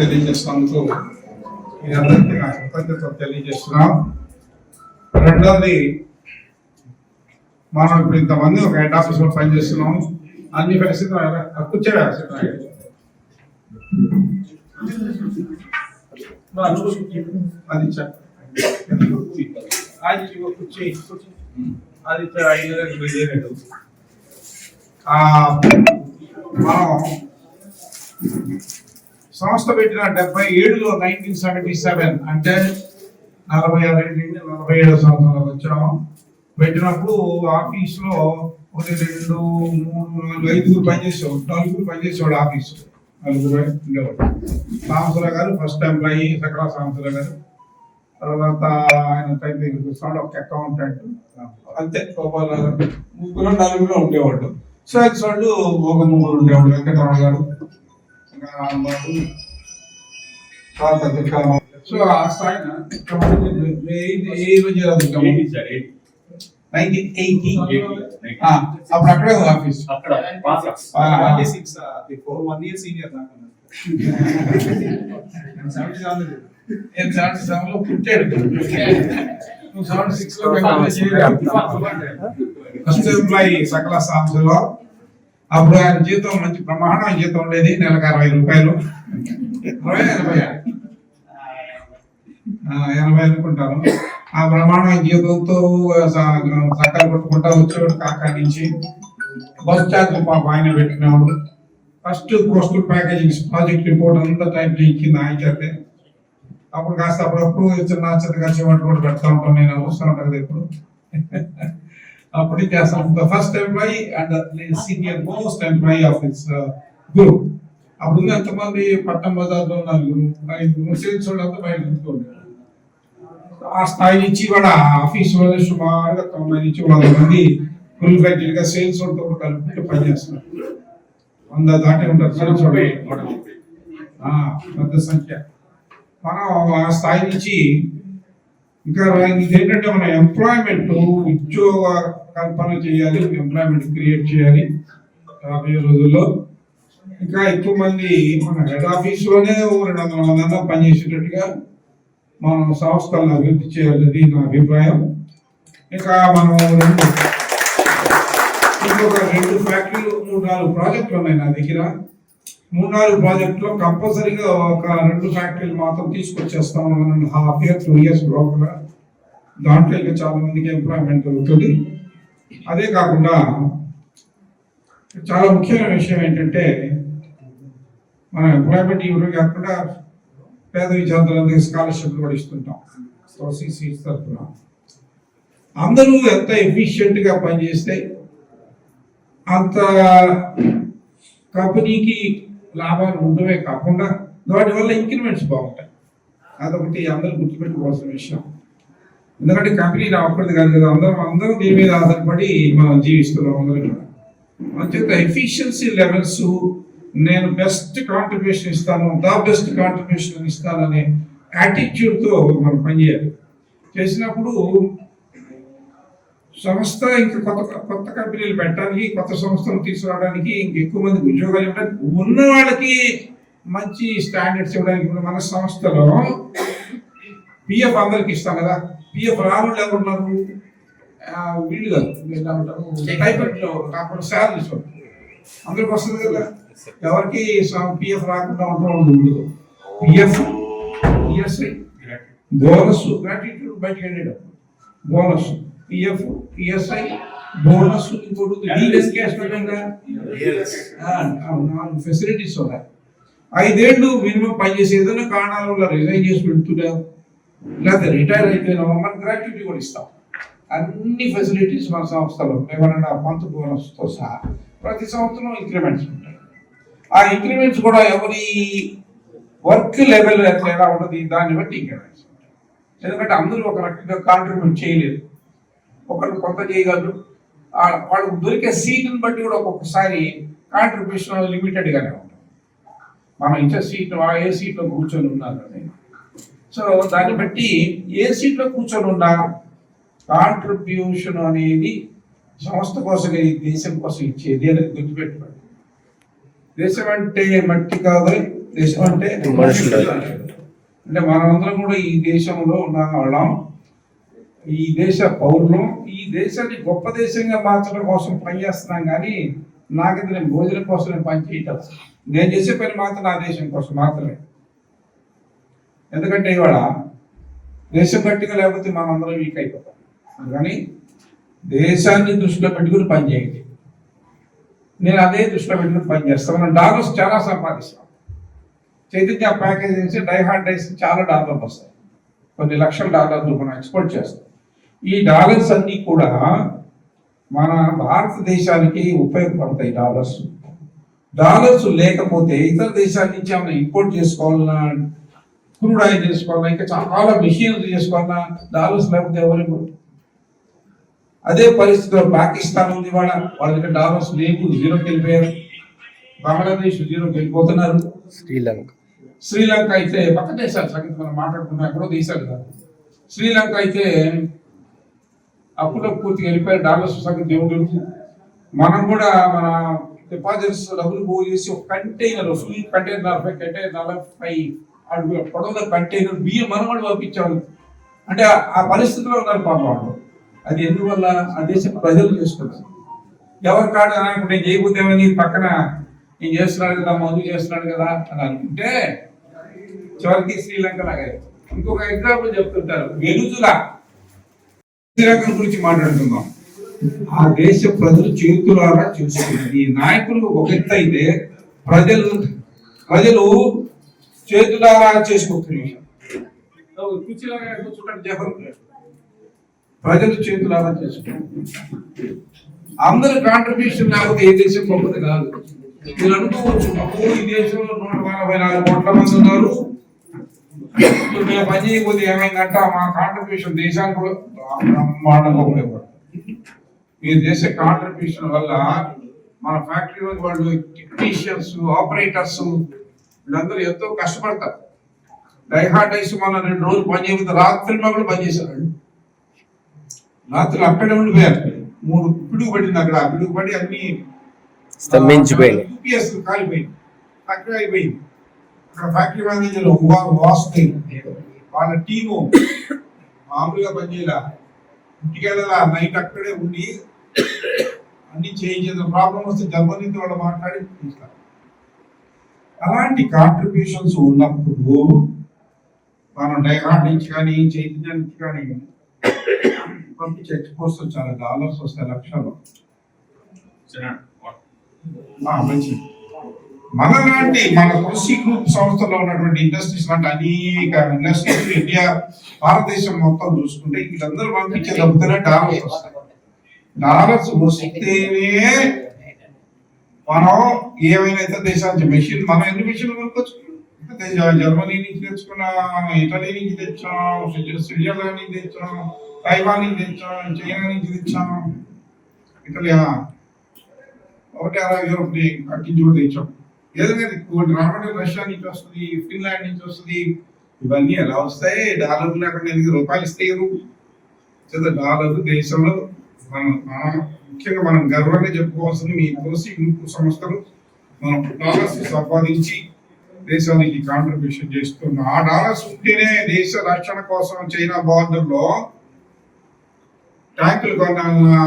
తెలియజేస్తున్నందుకు మీ అందరికీ నా కృతజ్ఞతలు తెలియజేస్తున్నాం. రెండవది, మనం ఇప్పుడు ఇంతమంది ఒక హెడ్ ఆఫీస్లో పనిచేస్తున్నాం. అన్ని పరిస్థితులు కూర్చోవే అది మనం సంస్థ పెట్టిన 77లో 1977 అంటే 47 సంవత్సరాలు వచ్చాము. పెట్టినప్పుడు ఆఫీస్లో 1 2 3 4 5 పనిచేసేవాడు, 4 పనిచేసేవాడు ఆఫీసు. 4 ఉండేవాడు. సాంబశివరావు గారు ఫస్ట్ ఎంప్లాయీ, సకల సాంబశివరావు గారు. తర్వాత ఆయన టైం దగ్గరికి వస్తున్నాడు, ఒక అకౌంటెంట్, అంతే. 3 4 ఉండేవాడు. సేల్స్ వాళ్ళు ఒక 3 ఉండేవాడు. వెంకటరావు గారు, సో ఆ స్థాయిన 1980 అప్పుడు అక్కడే ఆఫీస్. 1 year సీనియర్ నాకు. 77లో పుట్టాడు. 76లో ఫస్ట్ ఎంప్లాయీ సకల సంస్థలో. అప్పుడు ఆయన జీతం మంచి బ్రహ్మాండమైన జీతం ఉండేది, నెలకు 60 రూపాయలు. 80 అనుకుంటాను. ఆ బ్రహ్మాండమైన జీతంతో సక్కలు కొట్టుకుంటా వచ్చేవాడు. కాకా నుంచి బస్ ఛార్జ్ పాప ఆయన పెట్టినవాడు. First postal packaging project report అంతా టైప్ చేయించింది ఆయన చేస్తే. అప్పుడు కాస్త అప్పుడప్పుడు చిన్న చిన్నగా కూడా పెడతా ఉంటాను నేను. అవసరం ఉంటుంది ఇప్పుడు. అప్పుడు చేస్తాం. First employee and senior most employee of this group. అప్పుడు ఎంతమంది పట్టం బజార్లో 4 సేల్స్ వాళ్ళంతా బయట ఉంటుండే. ఆ స్థాయి నుంచి కూడా ఆఫీసులో సుమారుగా 90 నుంచి 100 మంది ఫుల్ ఫ్లెడ్జ్డ్గా సేల్స్ వాళ్ళతో కలుపుకుంటూ పనిచేస్తున్నారు. 100 దాటి ఉంటారు సేల్స్ వాళ్ళు, పెద్ద సంఖ్య. మనం ఆ స్థాయి నుంచి ఇంకా ఇదేంటంటే మన ఎంప్లాయ్మెంట్, ఉద్యోగ కల్పన చేయాలి, ఎంప్లాయ్మెంట్ క్రియేట్ చేయాలి. రాబోయే రోజుల్లో ఇంకా ఎక్కువ మంది మన హెడ్ ఆఫీస్లోనే 200 మంది పనిచేసేటట్టుగా మనం సంస్థలను అభివృద్ధి చేయాలనేది నా అభిప్రాయం. ఇంకా మనం ఇంకొక 2 ఫ్యాక్టరీలు 3-4 ప్రాజెక్టులు ఉన్నాయి నా దగ్గర. 3-4 ప్రాజెక్టులో కంపల్సరీగా ఒక 2 ఫ్యాక్టరీలు మాత్రం తీసుకొచ్చేస్తాం. 1.5 years 2 years లోపల. దాంట్లో ఇంకా చాలా మందికి ఎంప్లాయ్మెంట్ దొరుకుతుంది. అదే కాకుండా చాలా ముఖ్యమైన విషయం ఏంటంటే, మన ఎంప్లాయ్మెంట్ ఇవ్వడం కాకుండా పేద విద్యార్థులందరికీ స్కాలర్షిప్లు కూడా ఇస్తుంటాం సిసి తరఫున. అందరూ ఎంత ఎఫిషియెంట్గా పనిచేస్తే అంత కంపెనీకి లాభాలు ఉండవే కాకుండా వాటి వల్ల ఇంక్రిమెంట్స్ బాగుంటాయి. అదొకటి అందరూ గుర్తుపెట్టుకోవాల్సిన విషయం. ఎందుకంటే కంపెనీ ఒక్కడిది కాదు కదా, అందరం దీని మీద ఆధారపడి మనం జీవిస్తున్నాం. అందరూ కూడా అంచేత ఎఫిషియన్సీ లెవెల్స్, నేను బెస్ట్ కాంట్రిబ్యూషన్ ఇస్తాను, బెస్ట్ కాంట్రిబ్యూషన్ ఇస్తాననే యాటిట్యూడ్తో మనం పనిచేయాలి. చేసినప్పుడు సంస్థ ఇంకా కొత్త కంపెనీలు పెట్టడానికి, కొత్త సంస్థలు తీసుకురావడానికి, ఇంకెక్కువ మందికి ఉద్యోగాలు ఇవ్వడానికి, ఉన్న వాళ్ళకి మంచి స్టాండర్డ్స్ ఇవ్వడానికి. మన సంస్థలో పిఎఫ్ అందరికి ఇస్తాం కదా. పిఎఫ్ రాళ్ళు ఎవరున్నారు? వీళ్ళు కాదు, టైపెట్లో కాకుండా శాలరీస్ అందరికి వస్తుంది కదా. ఎవరికి పిఎఫ్ రాకుండా ఉండదు. పిఎఫ్, ఈఎస్ఐ, బోనస్, గ్రాట్యుటీ బయటకు వెళ్ళేటప్పుడు బోనస్, పిఎఫ్, ఈఎస్ఐ, బోనస్, ఇంకోటి ఫెసిలిటీస్ ఉన్నాయి. 5 ఏళ్ళు మినిమం పనిచేసి ఏదైనా కారణాల వల్ల రిజైన్ చేసి పెడుతున్నాం, లేకపోతే రిటైర్ అయిపోయినామో మన గ్రాట్యుటీ కూడా ఇస్తాం. అన్ని ఫెసిలిటీస్ మన సంస్థలో 1.5 month బోనస్తో సహా ప్రతి సంవత్సరం ఇంక్రిమెంట్స్ ఉంటాయి. ఆ ఇంక్రిమెంట్స్ కూడా ఎవరి వర్క్ లెవెల్ ఎలా ఉంటుంది దాన్ని బట్టి ఇంక్రిమెంట్స్ ఉంటాయి. ఎందుకంటే అందరూ ఒక రకంగా కాంట్రిబ్యూట్ చేయలేదు. ఒకళ్ళు కొంత చేయగలరు. వాళ్ళకు దొరికే సీట్ని బట్టి కూడా ఒక్కొక్కసారి కాంట్రిబ్యూషన్ లిమిటెడ్గానే ఉంటుంది. మనం ఇచ్చే సీట్ ఏ సీట్లో కూర్చొని ఉన్నారని. సో దాన్ని బట్టి ఏ సీట్లో కూర్చొని ఉన్నా కాంట్రిబ్యూషన్ అనేది సంస్థ కోసం, దేశం కోసం ఇచ్చేది అనేది గుర్తుపెట్టుకోండి. దేశం అంటే మట్టి కాదు, దేశం అంటే మనుషులు. అంటే మనమందరం కూడా ఈ దేశంలో ఉన్న వాళ్ళం, ఈ దేశ పౌరులు. ఈ దేశాన్ని గొప్ప దేశంగా మార్చడం కోసం పనిచేస్తున్నాం, కానీ నాకైతే నేను భోజనం కోసం నేను పని చేయటం. నేను చేసే పని మాత్రం నా దేశం కోసం మాత్రమే. ఎందుకంటే ఇవాళ దేశం గట్టిగా లేకపోతే మనం అందరం వీక్ అయిపోతాం. కానీ దేశాన్ని దృష్టిలో పెట్టుకుని పని చేయండి. నేను అదే దృష్టిలో పెట్టుకుని పని చేస్తాను. మనం డాలర్స్ చాలా సంపాదిస్తాం. చైతన్య ప్యాకేజ్ నుంచి డైహార్డ్ డైస్ చాలా డాలర్లు వస్తాయి. కొన్ని లక్షల డాలర్లు మనం ఎక్స్పోర్ట్ చేస్తాం. ఈ డాలర్స్ అన్నీ కూడా మన భారతదేశానికి ఉపయోగపడతాయి. డాలర్స్ లేకపోతే ఇతర దేశాల నుంచి ఏమైనా ఇంపోర్ట్ చేసుకోవాలన్నా, క్రూడ్ ఆయిల్ చేసుకోవాలన్నా, ఇంకా చాలా మిషన్స్ చేసుకోవాలన్నా డాలర్స్ లేకపోతే ఎవరు? అదే పరిస్థితిలో పాకిస్తాన్ ఉంది. వాళ్ళ దగ్గర డాలర్స్ లేవు, జీరోకి వెళ్ళిపోయారు. బంగ్లాదేశ్ జీరోకి వెళ్ళిపోతున్నారు. శ్రీలంక అయితే పక్క దేశాలు సంగతి మనం మాట్లాడుకున్నాం, ఎక్కడో దేశాలు కాదు. శ్రీలంక అయితే అప్పులో పూర్తిగా వెళ్ళిపోయారు. డాలర్స్ సంగతి దేవుడు. మనం కూడా మన డిపాజిట్స్ డబ్బులు పోగు చేసి ఒక కంటైనర్, ఫుల్ కంటైనర్ 40 అడుగుల పొడవుల కంటైనర్ బియ్యం మనం కూడా పంపించాలి. అంటే ఆ పరిస్థితిలో ఉన్నారు పాపం వాళ్ళు. అది ఎందువల్ల? ఆ దేశ ప్రజలు చేసుకున్నారు. ఎవరి కాదు అనుకుంటే నేను చేయబోతేమని పక్కన నేను చేస్తున్నాడు కదా, మందు చేస్తున్నాడు కదా అని అనుకుంటే చివరికి శ్రీలంక లాగా. ఇంకొక ఎగ్జాంపుల్ చెప్తుంటారు, వెనుజులా. శ్రీలంక గురించి మాట్లాడుతున్నాం. ఆ దేశ ప్రజలు చేతులారా చేసుకున్నారు. ఈ నాయకులు ఒక ఎత్తు అయితే ప్రజలు చేతులారా చేసుకోవచ్చు. ప్రజలు చేతులారా చేసుకుంటారు. అందరు కాంట్రిబ్యూషన్ లేకపోతే ఏ దేశం గొప్పది కాదు. మీరు అనుకోవచ్చు, ఈ దేశంలో 144 కోట్ల మంది ఉన్నారు, మేము పని చేయకపోతే ఏమైందంట, మా కాంట్రిబ్యూషన్ దేశానికి కూడా బ్రహ్మాండంగా ఉపయోగపడుతుంది. ఈ దేశ కాంట్రిబ్యూషన్ వల్ల మన ఫ్యాక్టరీ వాళ్ళు, టెక్నీషియన్స్, ఆపరేటర్స్ వీళ్ళందరూ ఎంతో కష్టపడతారు. డైహార్డ్ డైస్ మన 2 రోజులు పని చేయకపోతే రాత్రి కూడా పని చేశారు. రాత్రులు అక్కడే ఉండిపోయారు. 3 పిడుగు పడింది అక్కడ. ఆ పిడుగు పడి అన్ని స్తంభించిపోయింది. యూపీఎస్ కాలిపోయింది, ఫ్యాక్టరీ అయిపోయింది. అక్కడ ఫ్యాక్టరీ మేనేజర్లు వాస్తు వాళ్ళ టీము మామూలుగా పనిచేయాల, ఇంటికి వెళ్ళాల, నైట్ అక్కడే ఉండి అన్ని చేయించేది. ప్రాబ్లం వస్తే జర్మనీతో వాళ్ళు మాట్లాడి తీస్తారు. అలాంటి కాంట్రిబ్యూషన్స్ ఉన్నప్పుడు మనం డైహార్డ్ నుంచి కానీ చైతన్య నుంచి కానీ పంపించే ఎక్స్పోర్ట్స్ చాలా డాలర్స్ వస్తాయి, లక్షలు. మంచి మనలాంటి మన కృషి గ్రూప్ సంస్థలో ఉన్నటువంటి ఇండస్ట్రీస్ లాంటి అనేక ఇండస్ట్రీస్ ఇండియా, భారతదేశం మొత్తం చూసుకుంటే వీళ్ళందరూ పంపించే డబ్బుతోనే డాలర్స్ వస్తాయి. డాలర్స్ వస్తేనే మనం ఏమైనా ఇతర దేశాల నుంచి మెషిన్, మనం ఎన్ని మెషిన్లు కొనుక్కొచ్చుకున్నాం? జర్మనీ నుంచి తెచ్చుకున్నాం, ఇటలీ నుంచి తెచ్చాం, స్విట్జర్లాండ్ నుంచి తెచ్చాం, తైవాన్ నుంచి తెచ్చాం, చైనా నుంచి తెచ్చాం, ఇటలీ 160 యూరోప్ అట్టించి కూడా తెచ్చాం. ఏదైనా రావడం రష్యా నుంచి వస్తుంది, ఫిన్లాండ్ నుంచి వస్తుంది. ఇవన్నీ ఎలా వస్తాయి? డాలర్లు లేకుండా రూపాయలు ఇస్తారు. డాలర్ దేశంలో మనం ముఖ్యంగా మనం గర్వంగా చెప్పుకోవాల్సింది, మీ కృషి గ్రూప్ సంస్థలు మనం డాలర్స్ సంపాదించి దేశానికి కాంట్రిబ్యూషన్ చేస్తున్నాం. ఆ డాలర్స్ ఉంటేనే దేశ రక్షణ కోసం చైనా బార్డర్ లో ట్యాంకులు కొనాలన్నా,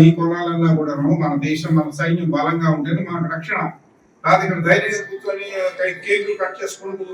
ఈ కొనాలన్నా కూడా మన దేశం, మన సైన్యం బలంగా ఉంటేనే మనకు రక్షణ. కాదు ఇక్కడ ధైర్యంగా కూర్చొని కేకులు కట్ చేసుకుంటూ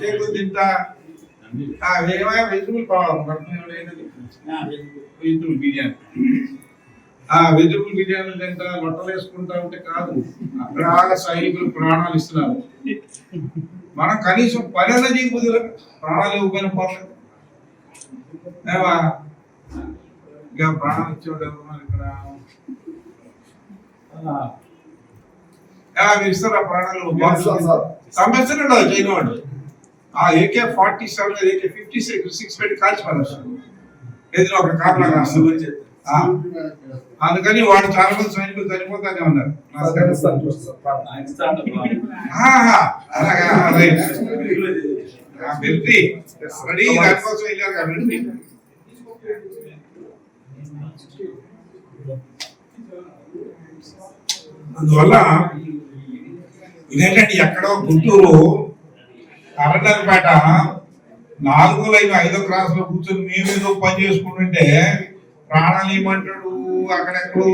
కేకులు తింటా వెజిటబుల్ బిర్యానీ, వెజిటబుల్ బిర్యానీ తింటా, లొట్టలు వేసుకుంటా ఉంటే కాదు. అక్కడ సైనికులు ప్రాణాలు ఇస్తున్నారు. మనం కనీసం పని చేయకపోతే ప్రాణాలు ఇవ్వకపోయిన పర్లేదు. ఇంకా ప్రాణాలు ఇచ్చేవాడు ఇక్కడ మీరు ఇస్తారా ప్రాణాలు? సంబంధించిన చైనా వాడు AK-47 AK-56 పెట్టి కాల్చిపారు. ఎదురు ఒక కాపలా రాస్తారు. అందుకని వాడు చాలా మంది సైనికులు చనిపోతానే ఉన్నారు. అలాగా మిలిటరీ రెడీ దానికోసం వెళ్ళారు. మిలిటరీ అందువల్ల ఇదేంటంటే ఎక్కడో గుంటూరు అరండల్పేట 4వ లైన్ 5వ క్లాస్ లో కూర్చొని మేమేదో పని చేసుకుంటుంటే ప్రాణాలు ఏమంటాడు, అక్కడెక్కడో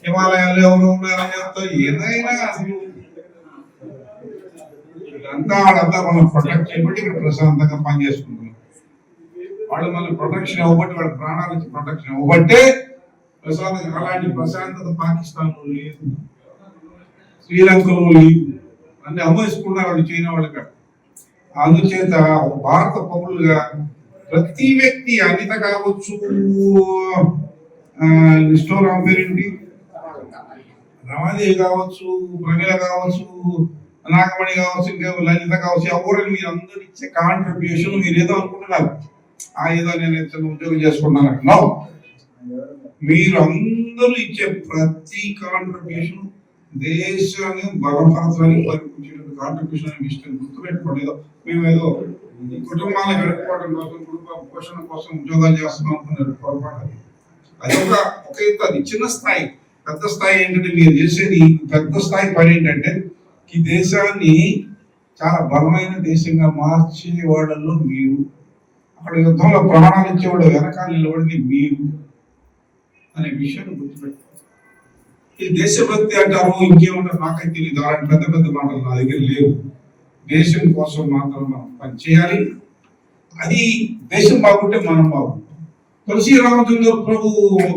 హిమాలయాలు ఎవరు ఉన్నారని చెప్తావు. ఏదైనా అసలు వాళ్ళంతా మనం ప్రొటెక్ట్ చేయబట్టి ఇక్కడ ప్రశాంతంగా పని చేసుకుంటున్నాం. వాళ్ళు మన ప్రొటెక్షన్ ఇవ్వబట్టి, వాళ్ళ ప్రాణాల నుంచి ప్రొటెక్షన్ ఇవ్వబట్టే ప్రశాంతంగా. అలాంటి ప్రశాంతత పాకిస్తాన్ లో లేదు, శ్రీలంకలో లేదు, అన్ని అమ్మేసుకున్నారు వాళ్ళు, చైనా వాళ్ళకి. అందుచేత భారత పౌరులుగా ప్రతి వ్యక్తి, అనిత కావచ్చు, స్టోరామ్ పేరేంటి, రమాదేవి కావచ్చు, ప్రమీల కావచ్చు, నాగమణి కావచ్చు, ఇంకా లలిత కావచ్చు, ఎవరైనా మీరు అందరూ ఇచ్చే కాంట్రిబ్యూషన్ మీరు ఏదో అనుకుంటున్నారు, ఏదో నేను చిన్న ఉద్యోగం చేసుకుంటున్నాను. నో, మీరు అందరూ ఇచ్చే ప్రతి కాంట్రిబ్యూషన్ దేశాన్ని బలపరచడానికి పరిపించిన కాంట్రిబ్యూషన్ ఇష్టం. గుర్తుపెట్టుకోండి, ఏదో మేము ఏదో ఈ కుటుంబాలను గడుపుకోవడం కోసం, కుటుంబ పోషణ కోసం ఉద్యోగాలు చేస్తున్నాం అనుకున్నారు, పొరపాటు. అది ఒక ఎత్తు, అది చిన్న స్థాయి. పెద్ద స్థాయి ఏంటంటే మీరు చేసేది పెద్ద స్థాయి పని ఏంటంటే ఈ దేశాన్ని చాలా బలమైన దేశంగా మార్చే వాళ్ళల్లో మీరు, అక్కడ యుద్ధంలో ప్రాణాలు ఇచ్చేవాడు వెనకాల నిలబడింది మీరు అనే విషయాన్ని గుర్తుపెట్టుకోండి. ఈ దేశభక్తి అంటారు, ఇంకేమంటారు నాకైతే తెలియదు. అలాంటి పెద్ద పెద్ద మాటలు నా దగ్గర లేవు. దేశం కోసం మాత్రం మనం పని చేయాలి. అది దేశం బాగుంటే మనం బాగుంటాం. తులసి రామచంద్ర ప్రభు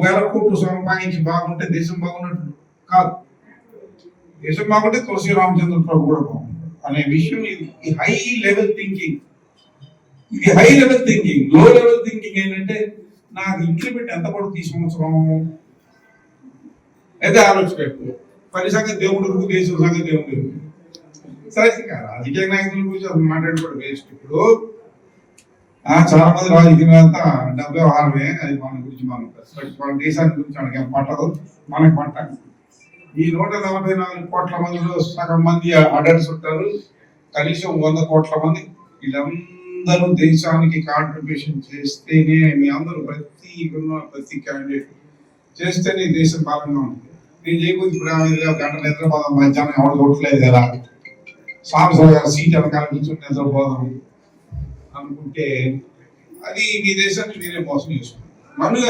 1000 కోట్లు సంపాదించి బాగుంటే దేశం బాగున్నట్టు కాదు. దేశం బాగుంటే తులసి రామచంద్ర ప్రభు కూడా బాగుంటాడు అనే విషయం. ఇది హై లెవెల్ థింకింగ్. ఇది హై లెవెల్ థింకింగ్. లో లెవెల్ థింకింగ్ ఏంటంటే నాకు ఇంక్రిమెంట్ ఎంత పడుతుంది ఈ సంవత్సరం అయితే ఆలోచించలేదు. పని సంగతి దేవుడు, దేశం సంగతి దేవుడు. సరే, రాజకీయ నాయకుల గురించి అసలు మాట్లాడుకోవడం వేస్ట్. ఇప్పుడు చాలా మంది రాజకీయ అంతా డబ్బు వ్యవహారమే. అది మన గురించి మనం మన దేశాన్ని గురించి మనకి పట్టదు, మనకి పట్టాలి. ఈ 144 కోట్ల మందిలో సగం మంది అడల్ట్స్ ఉంటారు, కనీసం 100 కోట్ల మంది. వీళ్ళందరూ దేశానికి కాంట్రిబ్యూషన్ చేస్తేనే, మీ అందరూ ప్రతి క్యాండిడేట్ చేస్తేనే దేశం బలంగా ఉంటుంది. నేను చేయకపోతే ఇప్పుడు గంట నిద్రపోదాం, మధ్యాహ్నం ఎవరు చూడట్లేదు కదా, సాంసరావు గారు సీట్ వెనకాల కూర్చొని నిద్రపోదాం అనుకుంటే అది మీ దేశాన్ని మీరే మోసం చేసుకుంటారు. మళ్ళీ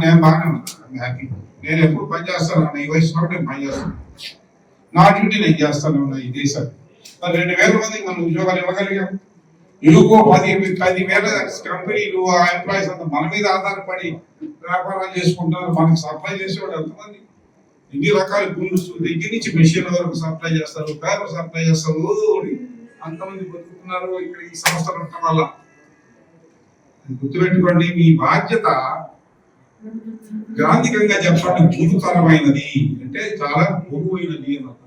నేను బాగానే ఉన్నాను, హ్యాపీ. నేను ఎప్పుడు పని చేస్తాను, ఈ వయసులో నేను పని చేస్తాను, నా డ్యూటీ నేను చేస్తాను ఉన్నా ఈ దేశాన్ని. 2000 మందికి మనం ఉద్యోగాలు ఇవ్వగలిగాం. ఇంకో 10,000 కంపెనీలు, ఎంప్లాయీస్ అంతా మన మీద ఆధారపడి వ్యాపారాలు చేసుకుంటారు. మనకి సప్లై చేసేవాడు ఎంతమంది, ఇన్ని రకాల గుండ్స్ దగ్గర నుంచి మెషిన్ వరకు సప్లై చేస్తారు, పేపర్ సప్లై చేస్తారు. అంతమంది బతుకుతున్నారు ఇక్కడ ఈ సంస్థలు ఉండటం వల్ల. గుర్తుపెట్టుకోండి, మీ బాధ్యత గ్రాంధికంగా చెప్పండి గురుతరమైనది అంటే చాలా బరువైనది అన్నమాట.